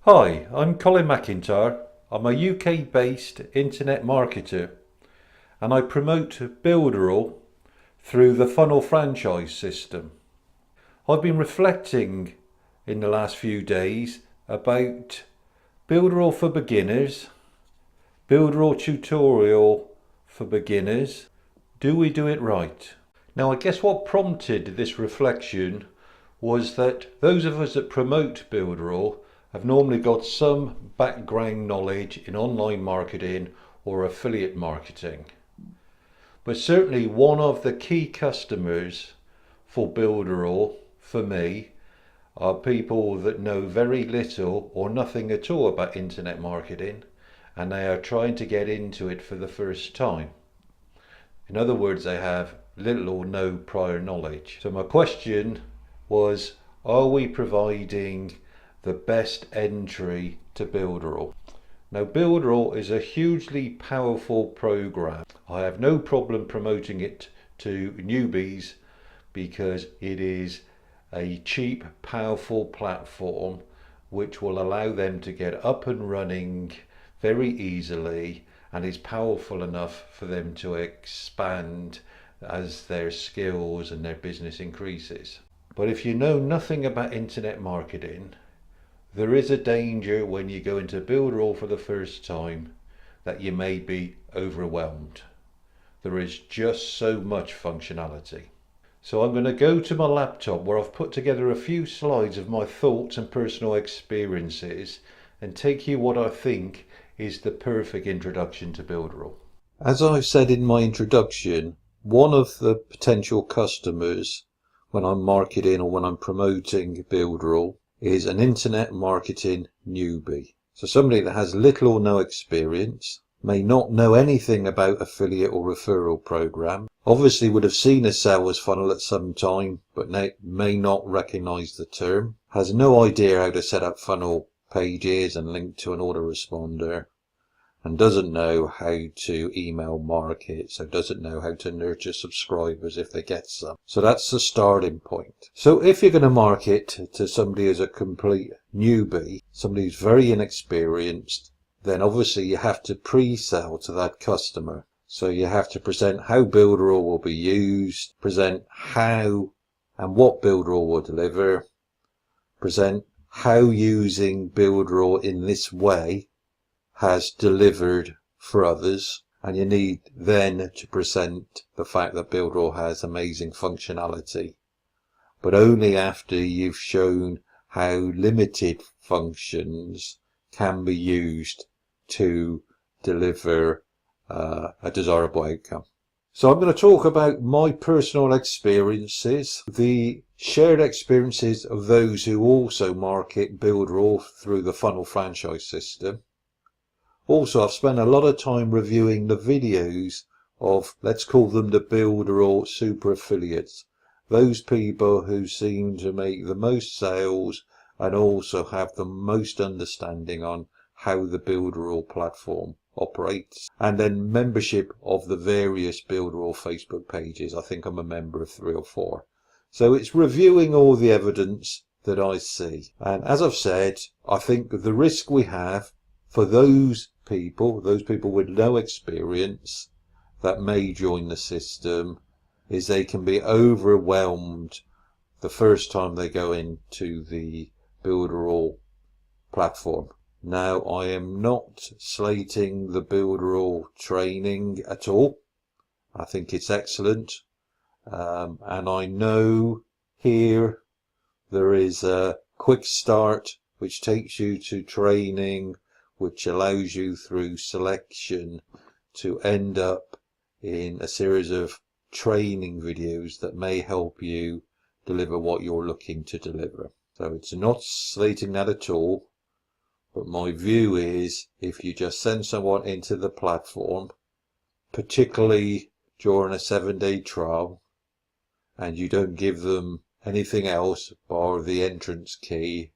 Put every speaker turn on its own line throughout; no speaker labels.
Hi, I'm Colin McIntyre. I'm a UK-based internet marketer and I promote Builderall through the funnel franchise system. I've been reflecting in the last few days about Builderall for beginners, Builderall tutorial for beginners. Do we do it right? Now, I guess what prompted this reflection was that those of us that promote Builderall have normally got some background knowledge in online marketing or affiliate marketing. But certainly one of the key customers for Builderall, for me, are people that know very little or nothing at all about internet marketing, and they are trying to get into it for the first time. In other words, they have little or no prior knowledge. So my question was, are we providing the best entry to Builderall? Now, Builderall is a hugely powerful program. I have no problem promoting it to newbies because it is a cheap, powerful platform which will allow them to get up and running very easily and is powerful enough for them to expand as their skills and their business increases. But if you know nothing about internet marketing, there is a danger when you go into Builderall for the first time that you may be overwhelmed. There is just so much functionality. So I'm going to go to my laptop where I've put together a few slides of my thoughts and personal experiences and take you what I think is the perfect introduction to Builderall. As I've said in my introduction, one of the potential customers when I'm marketing or when I'm promoting Builderall is an internet marketing newbie. So somebody that has little or no experience, may not know anything about affiliate or referral program, obviously would have seen a sales funnel at some time, but may not recognize the term, has no idea how to set up funnel pages and link to an autoresponder, and doesn't know how to email market, so doesn't know how to nurture subscribers if they get some. So that's the starting point. So if you're going to market to somebody as a complete newbie, somebody who's very inexperienced, then obviously you have to pre-sell to that customer. So you have to present how Builderall will be used, present how and what Builderall will deliver, present how using Builderall in this way has delivered for others, and you need then to present the fact that Builderall has amazing functionality, but only after you've shown how limited functions can be used to deliver a desirable outcome. So I'm going to talk about my personal experiences, the shared experiences of those who also market Builderall through the funnel franchise system. Also, I've spent a lot of time reviewing the videos of, let's call them the Builderall super affiliates, those people who seem to make the most sales and also have the most understanding on how the Builderall platform operates, and then membership of the various Builderall Facebook pages. I think I'm a member of 3 or 4. So it's reviewing all the evidence that I see. And as I've said, I think the risk we have for those people with no experience that may join the system is they can be overwhelmed the first time they go into the Builderall platform. Now, I am not slating the Builderall training at all. I think it's excellent. And I know here there is a quick start which takes you to training, which allows you through selection to end up in a series of training videos that may help you deliver what you're looking to deliver. So it's not slating that at all, but my view is if you just send someone into the platform, particularly during a 7-day trial, and you don't give them anything else bar the entrance key,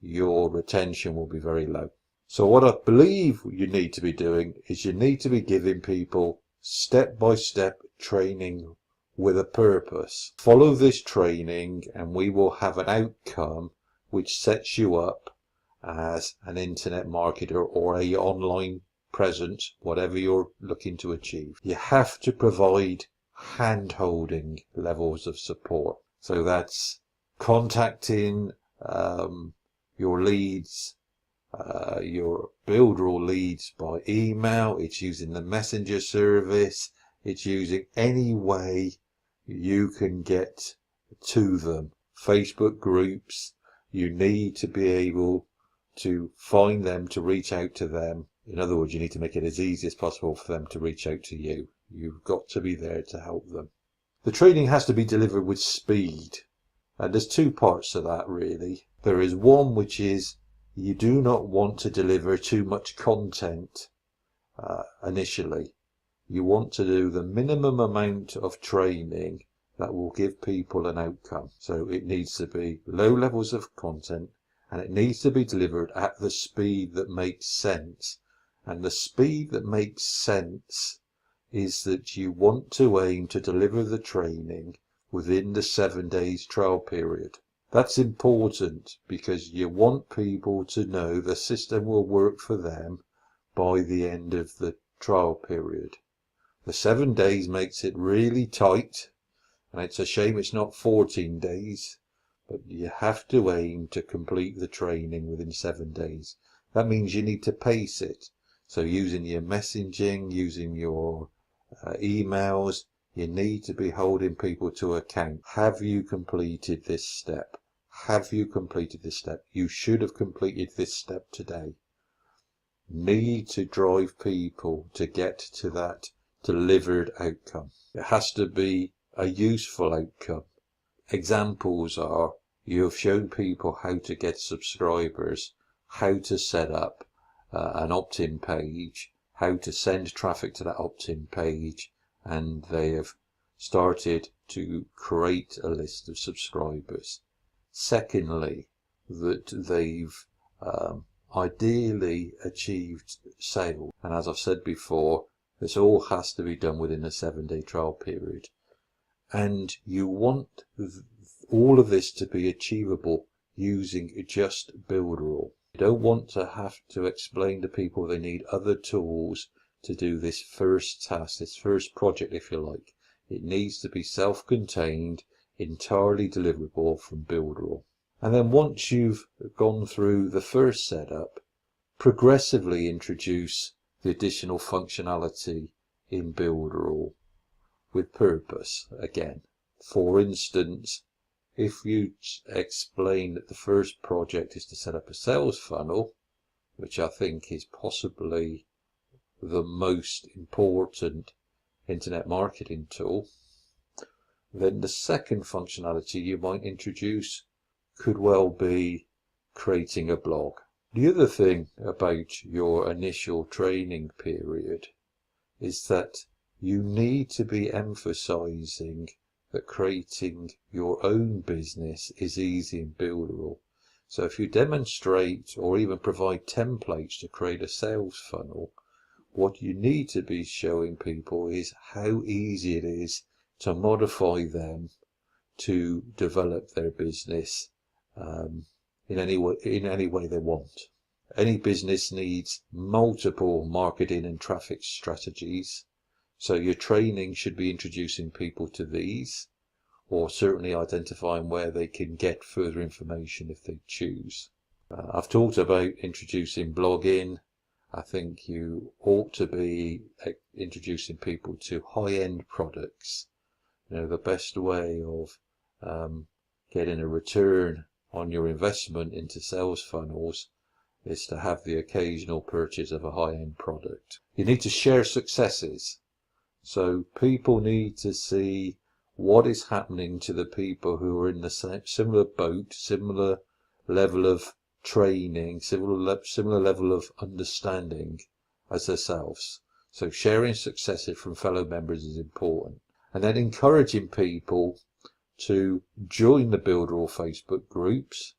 your retention will be very low. So what I believe you need to be doing is you need to be giving people step-by-step training with a purpose. Follow this training and we will have an outcome which sets you up as an internet marketer or a online presence, whatever you're looking to achieve. You have to provide hand-holding levels of support. So that's contacting your leads, your Builderall leads by email. It's using the messenger service. It's using any way you can get to them. Facebook groups, you need to be able to find them, to reach out to them. In other words, you need to make it as easy as possible for them to reach out to you. You've got to be there to help them. The training has to be delivered with speed. And there's two parts to that, really. There is one which is you do not want to deliver too much content initially. You want to do the minimum amount of training that will give people an outcome. So it needs to be low levels of content, and it needs to be delivered at the speed that makes sense. And the speed that makes sense is that you want to aim to deliver the training within the 7 days trial period. That's important because you want people to know the system will work for them by the end of the trial period. The 7 days makes it really tight, and it's a shame it's not 14 days, but you have to aim to complete the training within 7 days. That means you need to pace it. So using your messaging, using your emails, you need to be holding people to account. Have you completed this step? Have you completed this step? You should have completed this step today. Need to drive people to get to that delivered outcome. It has to be a useful outcome. Examples are you have shown people how to get subscribers, how to set up an opt-in page, how to send traffic to that opt-in page, and they have started to create a list of subscribers. Secondly, that they've ideally achieved sales. And as I've said before, this all has to be done within a 7-day trial period. And you want all of this to be achievable using just Builderall. You don't want to have to explain to people they need other tools to do this first task, this first project, if you like. It needs to be self-contained, entirely deliverable from Builderall. And then once you've gone through the first setup, progressively introduce the additional functionality in Builderall with purpose again. For instance, if you explain that the first project is to set up a sales funnel, which I think is possibly the most important internet marketing tool, then the second functionality you might introduce could well be creating a blog. The other thing about your initial training period is that you need to be emphasizing that creating your own business is easy in Builderall. So if you demonstrate or even provide templates to create a sales funnel, what you need to be showing people is how easy it is to modify them to develop their business in any way they want. Any business needs multiple marketing and traffic strategies, so your training should be introducing people to these, or certainly identifying where they can get further information if they choose. I've talked about introducing blogging. I think you ought to be introducing people to high-end products. You know, the best way of getting a return on your investment into sales funnels is to have the occasional purchase of a high-end product. You need to share successes. So people need to see what is happening to the people who are in the similar boat, similar level of training, similar level of understanding as themselves. So sharing successes from fellow members is important. And then encouraging people to join the Builderall Facebook groups,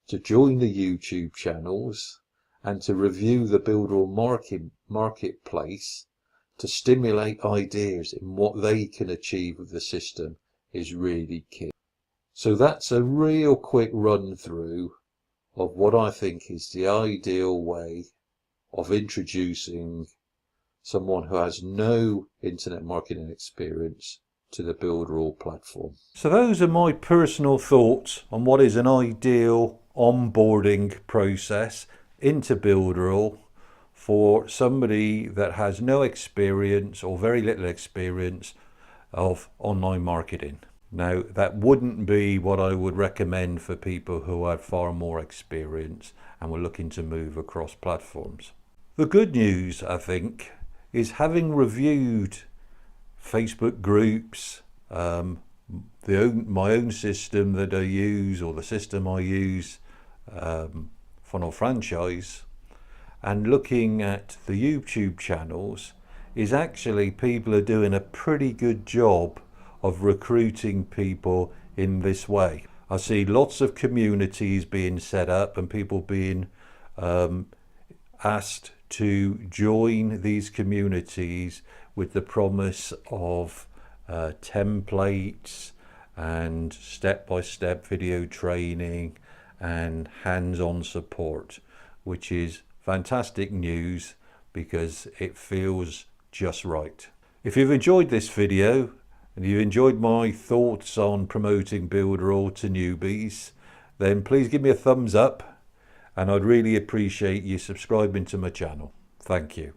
to join the YouTube channels, and to review the Builderall marketplace to stimulate ideas in what they can achieve with the system is really key. So that's a real quick run through of what I think is the ideal way of introducing someone who has no internet marketing experience to the Builderall platform. So those are my personal thoughts on what is an ideal onboarding process into Builderall for somebody that has no experience or very little experience of online marketing. Now, that wouldn't be what I would recommend for people who have far more experience and were looking to move across platforms. The good news, I think, is having reviewed Facebook groups, my own system that I use, or the system I use, Funnel Franchise, and looking at the YouTube channels, is actually people are doing a pretty good job of recruiting people in this way. I see lots of communities being set up and people being asked to join these communities with the promise of templates and step-by-step video training and hands-on support, which is fantastic news because it feels just right. If you've enjoyed this video and you enjoyed my thoughts on promoting Builderall to newbies, then please give me a thumbs up, and I'd really appreciate you subscribing to my channel. Thank you.